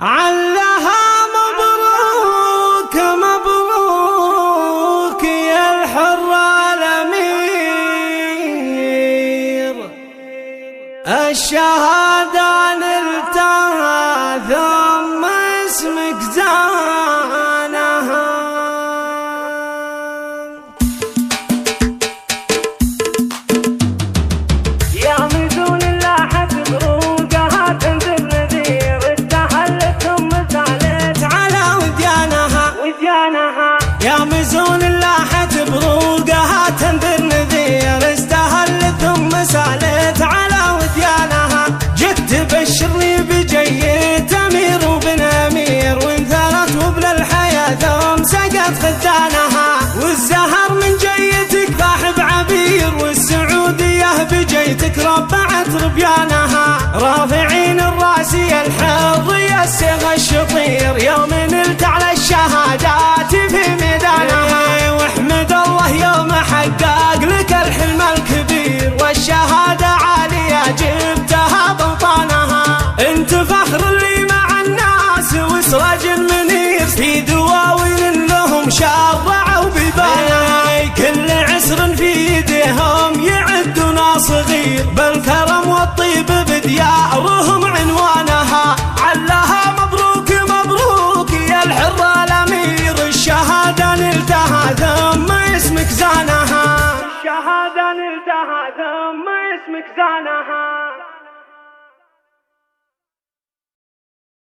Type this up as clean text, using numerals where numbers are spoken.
علها مبروك مبروك يا الحر الأمير، الشهادة نلتها ثم اسمك زانها. يا مزون اللاحة بروقها تنزل نذير، استهلت ثم زالت على وديانها. يا مزون اللاحة بروقها تنذر نذير، استهلت ثم سالت على وديانها. جت تبشرني بجيت امير وبن امير، وانثرت وبلا الحياة ثم سقت خزانها. والزهر من جيتك ضاح بعبير، والسعودية بجيتك ربعت ربيانها. رافعين الراس يا الحظ يا السيغ الشطير، يوم نلت على الشهادات في ميدانها. واحمد الله يوم حقق لك الحلم الكبير، والشهادة عالية جبتها بوطانها. انت فخر اللي مع الناس وسراج المنير، في دواوين لهم شرعوا ببانها. كل عسر في يدهم يعدنا صغير، بالكرم والطيب بديارهم عنوانها. علها مبروك مبروك يا الحر الأمير، الشهادة نلتها ثم اسمك زانها. الشهادة نلتها ثم اسمك زانها.